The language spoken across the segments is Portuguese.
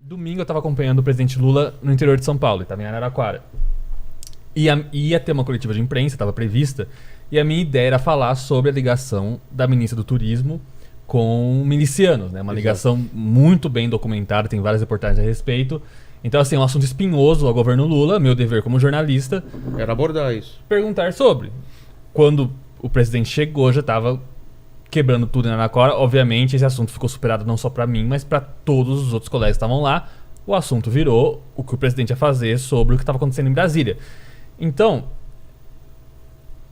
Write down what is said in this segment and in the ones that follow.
Domingo eu tava acompanhando o presidente Lula no interior de São Paulo, ele tava em Araraquara. Ia ter uma coletiva de imprensa, estava prevista, e a minha ideia era falar sobre a ligação da ministra do Turismo com milicianos, né? Uma ligação muito bem documentada, tem várias reportagens a respeito. Então, assim, é um assunto espinhoso ao governo Lula, meu dever como jornalista... Era abordar isso. Perguntar sobre. Quando o presidente chegou, já estava quebrando tudo em Araraquara. Obviamente, esse assunto ficou superado não só para mim, mas para todos os outros colegas que estavam lá. O assunto virou o que o presidente ia fazer sobre o que estava acontecendo em Brasília. Então,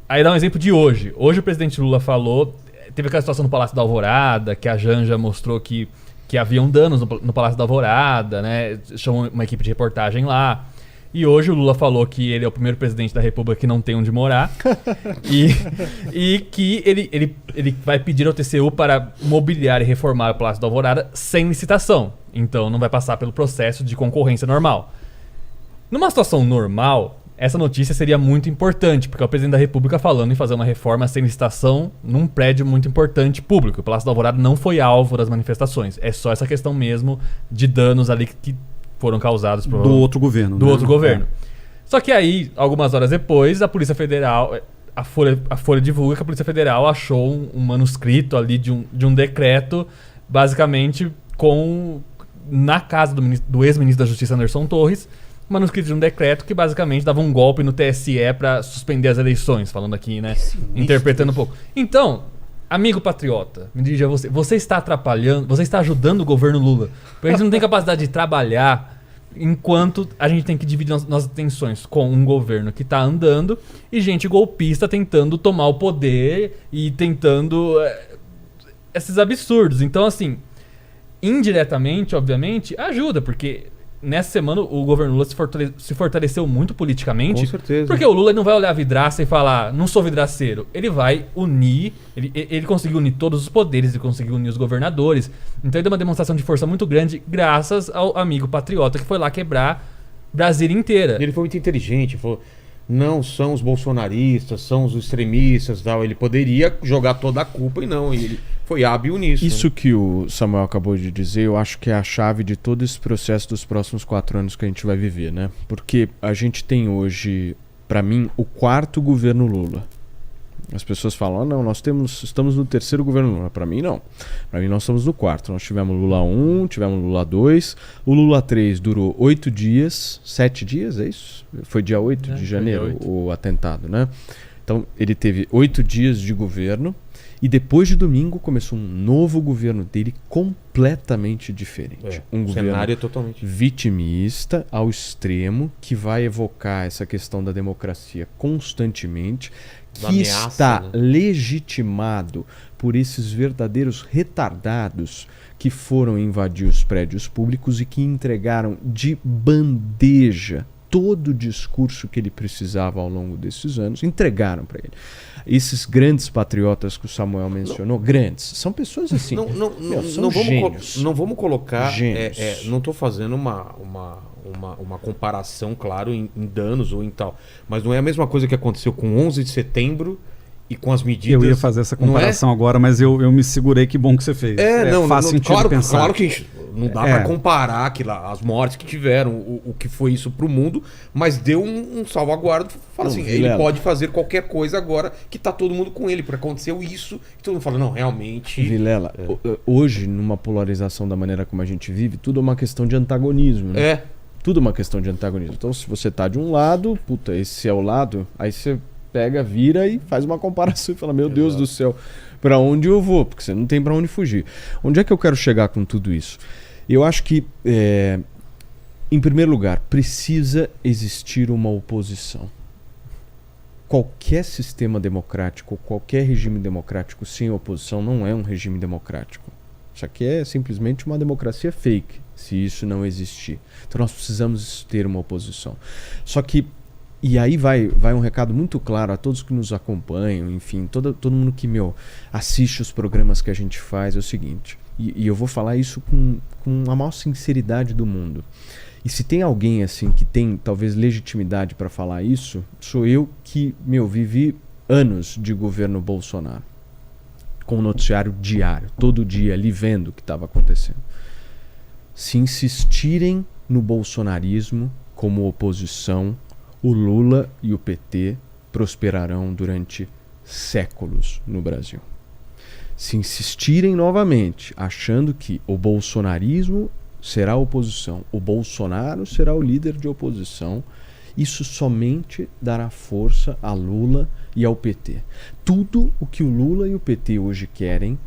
aí dá um exemplo de hoje. Hoje o presidente Lula falou... Teve aquela situação no Palácio da Alvorada, que a Janja mostrou que haviam danos no Palácio da Alvorada, né? Chamou uma equipe de reportagem lá. E hoje o Lula falou que ele é o primeiro presidente da República que não tem onde morar. e que ele vai pedir ao TCU para mobiliar e reformar o Palácio da Alvorada sem licitação. Então não vai passar pelo processo de concorrência normal. Numa situação normal, essa notícia seria muito importante, porque é o presidente da República falando em fazer uma reforma sem licitação num prédio muito importante público. O Palácio da Alvorada não foi alvo das manifestações. É só essa questão mesmo de danos ali que foram causados do outro governo. Do outro governo. Só que aí, algumas horas depois, a Polícia Federal, a Folha divulga que a Polícia Federal achou um manuscrito ali de um decreto, basicamente na casa do ex-ministro da Justiça, Anderson Torres, manuscrito de um decreto que basicamente dava um golpe no TSE para suspender as eleições, falando aqui, né? Interpretando um pouco. Então, amigo patriota, me dirija a você. Você está atrapalhando, você está ajudando o governo Lula. Porque a gente não tem capacidade de trabalhar enquanto a gente tem que dividir nossas atenções com um governo que está andando e gente golpista tentando tomar o poder e tentando esses absurdos. Então, assim, indiretamente, obviamente, ajuda, porque nessa semana o governo Lula se fortaleceu muito politicamente. Com certeza. Porque o Lula não vai olhar a vidraça e falar, não sou vidraceiro. Ele vai unir, ele conseguiu unir todos os poderes, ele conseguiu unir os governadores. Então ele deu uma demonstração de força muito grande graças ao amigo patriota que foi lá quebrar Brasília inteira. Ele foi muito inteligente, falou, não são os bolsonaristas, são os extremistas e tal. Ele poderia jogar toda a culpa e não, ele foi hábil nisso. Isso, né? Que o Samuel acabou de dizer, eu acho que é a chave de todo esse processo dos próximos 4 anos que a gente vai viver, né? Porque a gente tem hoje, para mim, o 4º governo Lula. As pessoas falam, não, estamos no 3º governo Lula. Para mim, não. Para mim, nós estamos no 4º. Nós tivemos Lula 1, tivemos Lula 2. O Lula 3 durou 8 dias, 7 dias, é isso? Foi dia 8 de janeiro o atentado, né? Então, ele teve 8 dias de governo. E depois de domingo começou um novo governo dele completamente diferente. Um governo cenário totalmente vitimista ao extremo, que vai evocar essa questão da democracia constantemente, que ameaça, está né? legitimado por esses verdadeiros retardados que foram invadir os prédios públicos e que entregaram de bandeja todo o discurso que ele precisava ao longo desses anos, entregaram para ele. Esses grandes patriotas que o Samuel mencionou, grandes, são pessoas assim, são gênios. Não vamos colocar, Gênios. não estou fazendo uma comparação, claro, em danos ou em tal, mas não é a mesma coisa que aconteceu com 11 de setembro e com as medidas... Eu ia fazer essa comparação agora, mas eu me segurei, que bom que você fez. Faz sentido pensar. Claro que não dá para comparar as mortes que tiveram, o que foi isso pro mundo, mas deu um salvaguarda. Fala assim, Vilela, ele pode fazer qualquer coisa agora que tá todo mundo com ele, porque aconteceu isso, e todo mundo fala, não, realmente... Vilela, hoje, numa polarização da maneira como a gente vive, tudo é uma questão de antagonismo, né? Tudo é uma questão de antagonismo. Então, se você tá de um lado, puta, esse é o lado, aí você pega, vira e faz uma comparação e fala, meu Deus do céu, pra onde eu vou? Porque você não tem pra onde fugir. Onde é que eu quero chegar com tudo isso? Eu acho que, em primeiro lugar, precisa existir uma oposição. Qualquer sistema democrático, qualquer regime democrático sem oposição não é um regime democrático. Isso aqui é simplesmente uma democracia fake, se isso não existir. Então nós precisamos ter uma oposição. Só que, e aí vai um recado muito claro a todos que nos acompanham, enfim, todo mundo que assiste os programas que a gente faz, é o seguinte, e eu vou falar isso com a maior sinceridade do mundo. E se tem alguém assim que tem talvez legitimidade para falar isso, sou eu que, vivi anos de governo Bolsonaro. Com o noticiário diário, todo dia ali vendo o que estava acontecendo. Se insistirem no bolsonarismo como oposição, o Lula e o PT prosperarão durante séculos no Brasil. Se insistirem novamente, achando que o bolsonarismo será a oposição, o Bolsonaro será o líder de oposição, isso somente dará força a Lula e ao PT. Tudo o que o Lula e o PT hoje querem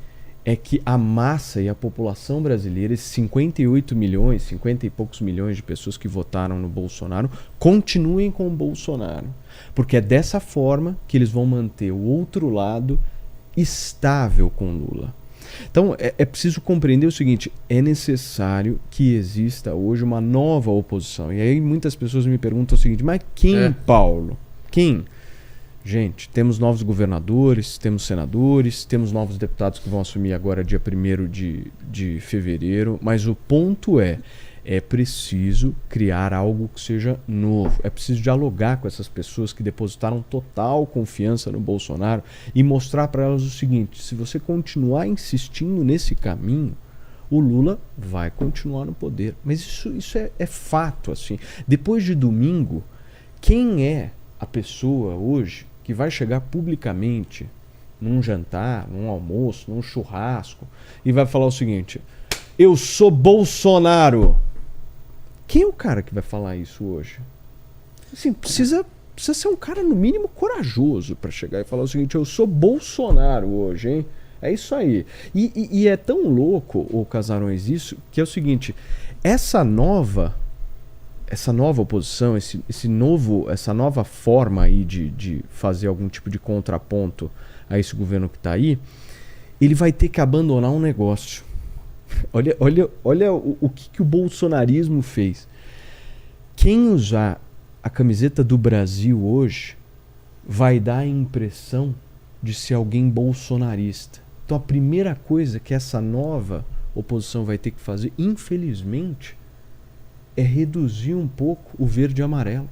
é que a massa e a população brasileira, esses 58 milhões, 50 e poucos milhões de pessoas que votaram no Bolsonaro, continuem com o Bolsonaro. Porque é dessa forma que eles vão manter o outro lado estável com Lula. Então é preciso compreender o seguinte, é necessário que exista hoje uma nova oposição. E aí muitas pessoas me perguntam o seguinte, mas quem, Paulo? Quem? Gente, temos novos governadores, temos senadores, temos novos deputados que vão assumir agora dia 1º de fevereiro, mas o ponto é preciso criar algo que seja novo, é preciso dialogar com essas pessoas que depositaram total confiança no Bolsonaro e mostrar para elas o seguinte, se você continuar insistindo nesse caminho, o Lula vai continuar no poder. Mas isso é fato, assim. Depois de domingo, quem é a pessoa hoje que vai chegar publicamente num jantar, num almoço, num churrasco e vai falar o seguinte, eu sou Bolsonaro? Quem é o cara que vai falar isso hoje? Assim, precisa ser um cara, no mínimo, corajoso para chegar e falar o seguinte, eu sou Bolsonaro hoje, hein? É isso aí. E é tão louco, ô Casarões, isso, que é o seguinte, essa nova oposição, essa nova forma aí de fazer algum tipo de contraponto a esse governo que está aí, ele vai ter que abandonar um negócio. Olha o que o bolsonarismo fez. Quem usar a camiseta do Brasil hoje vai dar a impressão de ser alguém bolsonarista. Então a primeira coisa que essa nova oposição vai ter que fazer, infelizmente, é reduzir um pouco o verde e amarelo.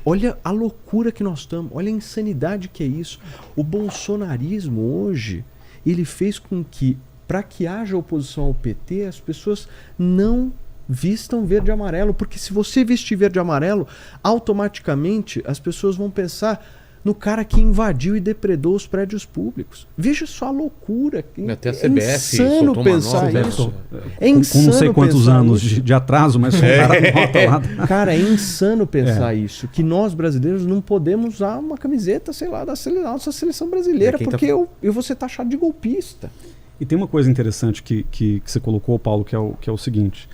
Olha a loucura que nós estamos, olha a insanidade que é isso. O bolsonarismo hoje, ele fez com que, para que haja oposição ao PT, as pessoas não vistam verde e amarelo, porque se você vestir verde e amarelo, automaticamente as pessoas vão pensar no cara que invadiu e depredou os prédios públicos. Veja só a loucura. Até a CBF insano pensar isso. É insano com não sei quantos anos de atraso, mas foi um cara com nota lá. Cara, é insano pensar isso. Que nós brasileiros não podemos usar uma camiseta, sei lá, da nossa seleção brasileira, porque eu vou ser taxado de golpista. E tem uma coisa interessante que você colocou, Paulo, que é o seguinte.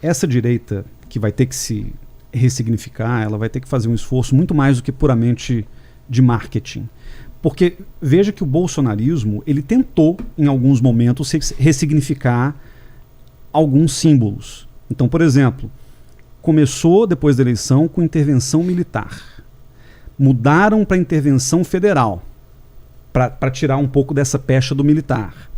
Essa direita que vai ter que se ressignificar, ela vai ter que fazer um esforço muito mais do que puramente de marketing. Porque veja que o bolsonarismo, ele tentou, em alguns momentos, ressignificar alguns símbolos. Então, por exemplo, começou depois da eleição com intervenção militar. Mudaram para intervenção federal, para tirar um pouco dessa pecha do militar.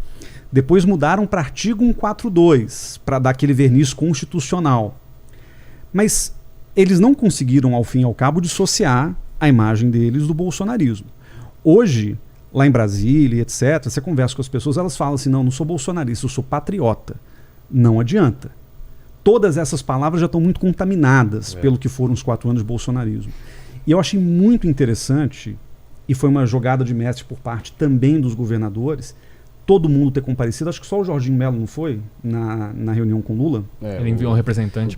Depois mudaram para artigo 142, para dar aquele verniz constitucional. Mas eles não conseguiram, ao fim e ao cabo, dissociar a imagem deles do bolsonarismo. Hoje, lá em Brasília, etc., você conversa com as pessoas, elas falam assim, não sou bolsonarista, eu sou patriota. Não adianta. Todas essas palavras já estão muito contaminadas pelo que foram os 4 anos de bolsonarismo. E eu achei muito interessante, e foi uma jogada de mestre por parte também dos governadores, todo mundo ter comparecido. Acho que só o Jorginho Melo não foi na reunião com Lula. Ele enviou um representante.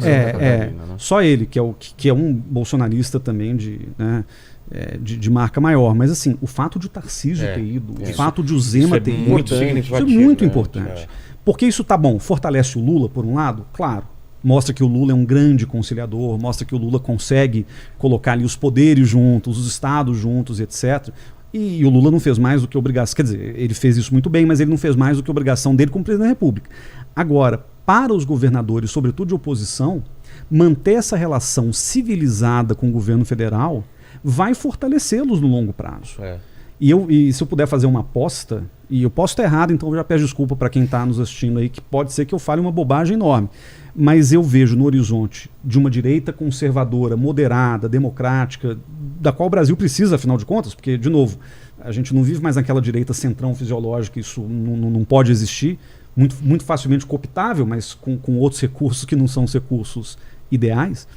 Só ele, que é um bolsonarista também de marca maior. Mas assim, o fato de o Tarcísio ter ido, o fato de o Zema ter ido, isso é muito importante. Porque isso tá bom, fortalece o Lula, por um lado, claro. Mostra que o Lula é um grande conciliador, mostra que o Lula consegue colocar ali os poderes juntos, os estados juntos, etc., E o Lula não fez mais do que obrigação. Quer dizer, ele fez isso muito bem, mas ele não fez mais do que obrigação dele como presidente da República. Agora, para os governadores, sobretudo de oposição, manter essa relação civilizada com o governo federal vai fortalecê-los no longo prazo. E se eu puder fazer uma aposta, e eu posso estar errado, então eu já peço desculpa para quem está nos assistindo aí, que pode ser que eu fale uma bobagem enorme. Mas eu vejo no horizonte de uma direita conservadora, moderada, democrática, da qual o Brasil precisa, afinal de contas, porque, de novo, a gente não vive mais naquela direita centrão fisiológica, isso não pode existir. muito facilmente cooptável, mas com outros recursos que não são os recursos ideais.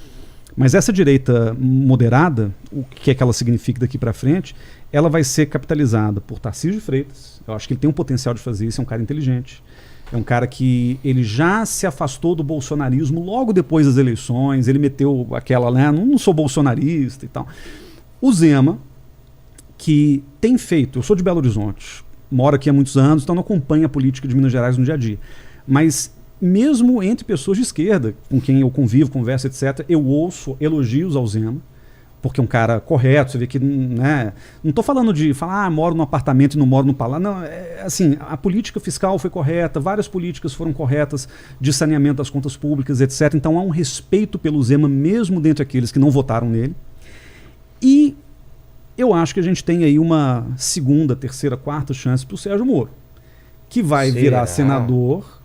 Mas essa direita moderada, o que é que ela significa daqui para frente, ela vai ser capitalizada por Tarcísio de Freitas. Eu acho que ele tem um potencial de fazer isso, é um cara inteligente. É um cara que ele já se afastou do bolsonarismo logo depois das eleições, ele meteu aquela, né, não sou bolsonarista e tal. O Zema, que tem feito, eu sou de Belo Horizonte, moro aqui há muitos anos, então não acompanho a política de Minas Gerais no dia a dia. Mas mesmo entre pessoas de esquerda, com quem eu convivo, converso, etc., eu ouço elogios ao Zema, porque é um cara correto, você vê que, né, não estou falando de falar, moro num apartamento e não moro no palácio, não, assim, a política fiscal foi correta, várias políticas foram corretas de saneamento das contas públicas, etc., então há um respeito pelo Zema, mesmo dentre aqueles que não votaram nele, e eu acho que a gente tem aí uma segunda, terceira, quarta chance para o Sérgio Moro, que vai virar senador.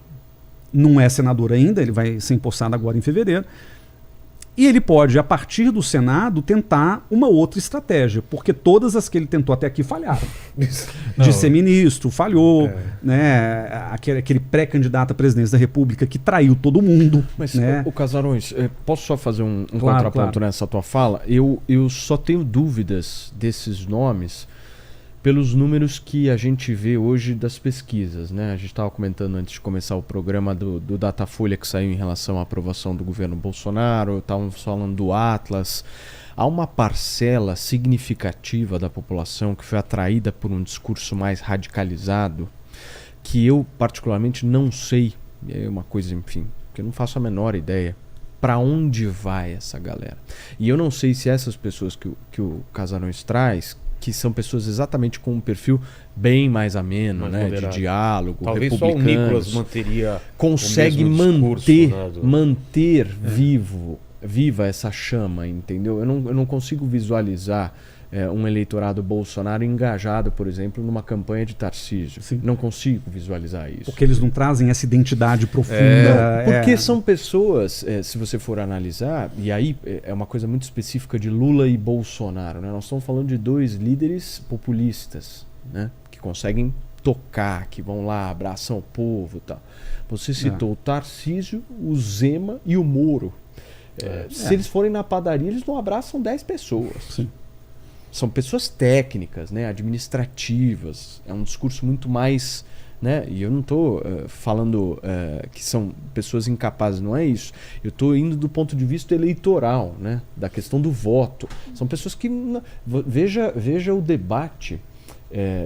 Não é senador ainda, ele vai ser empossado agora em fevereiro. E ele pode, a partir do Senado, tentar uma outra estratégia, porque todas as que ele tentou até aqui falharam. De ser ministro, falhou, né? Aquele pré-candidato à presidência da República que traiu todo mundo. Mas, né? o Casarões, posso só fazer um contraponto nessa tua fala? Eu só tenho dúvidas desses nomes pelos números que a gente vê hoje das pesquisas, né? A gente estava comentando antes de começar o programa do Datafolha que saiu em relação à aprovação do governo Bolsonaro, estávamos falando do Atlas. Há uma parcela significativa da população que foi atraída por um discurso mais radicalizado, que eu particularmente não sei, é uma coisa, enfim, que eu não faço a menor ideia, para onde vai essa galera. E eu não sei se essas pessoas que o Casarões traz, que são pessoas exatamente com um perfil bem mais ameno, mais né, de diálogo, talvez republicanos, só o Nicolas manteria consegue o mesmo discurso, manter viva essa chama, entendeu? Eu não consigo visualizar um eleitorado Bolsonaro engajado, por exemplo, numa campanha de Tarcísio. Sim. Não consigo visualizar isso. Porque eles não trazem essa identidade profunda. Porque são pessoas, se você for analisar, e aí é uma coisa muito específica de Lula e Bolsonaro, né? Nós estamos falando de dois líderes populistas, né? Que conseguem tocar, que vão lá, abraçam o povo e tal. Você citou o Tarcísio, o Zema e o Moro. Se eles forem na padaria, eles não abraçam 10 pessoas. Sim. São pessoas técnicas, né, administrativas. É um discurso muito mais, né, e eu não estou falando que são pessoas incapazes, não é isso. Eu estou indo do ponto de vista eleitoral, né, da questão do voto. São pessoas que... Veja o debate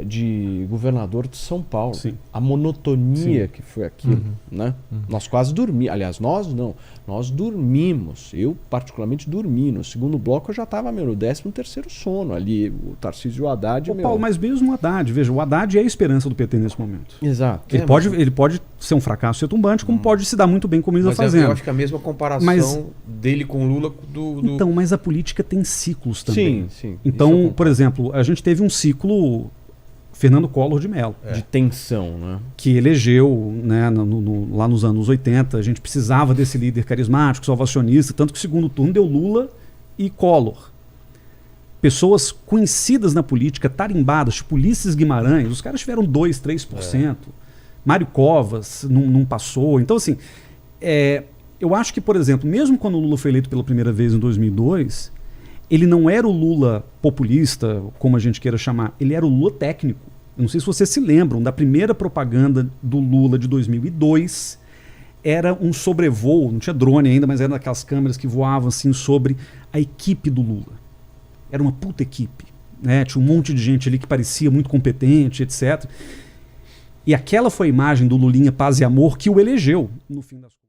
de governador de São Paulo. Sim. A monotonia que foi aquilo. Né? Nós quase dormimos. Aliás, nós não. Nós dormimos. Eu, particularmente, dormi. No segundo bloco, eu já estava no 13º sono ali. O Tarcísio e o Haddad. Paulo, mas mesmo o Haddad. Veja, o Haddad é a esperança do PT nesse momento. Exato. Ele pode ser um fracasso retumbante, como pode se dar muito bem como ele está fazendo. Eu acho que a mesma comparação dele com o Lula Então, mas a política tem ciclos também. Sim. Então, por exemplo, a gente teve um ciclo... Fernando Collor de Mello. De tensão, né? Que elegeu, né, lá nos anos 80, a gente precisava desse líder carismático, salvacionista, tanto que o segundo turno deu Lula e Collor. Pessoas conhecidas na política, tarimbadas, tipo Ulisses Guimarães, os caras tiveram 2%, 3%. Mário Covas não passou. Então, assim, eu acho que, por exemplo, mesmo quando o Lula foi eleito pela primeira vez em 2002... ele não era o Lula populista, como a gente queira chamar, ele era o Lula técnico. Eu não sei se vocês se lembram da primeira propaganda do Lula de 2002, era um sobrevoo, não tinha drone ainda, mas era daquelas câmeras que voavam assim sobre a equipe do Lula. Era uma puta equipe, né? Tinha um monte de gente ali que parecia muito competente, etc. E aquela foi a imagem do Lulinha Paz e Amor que o elegeu, no fim das contas.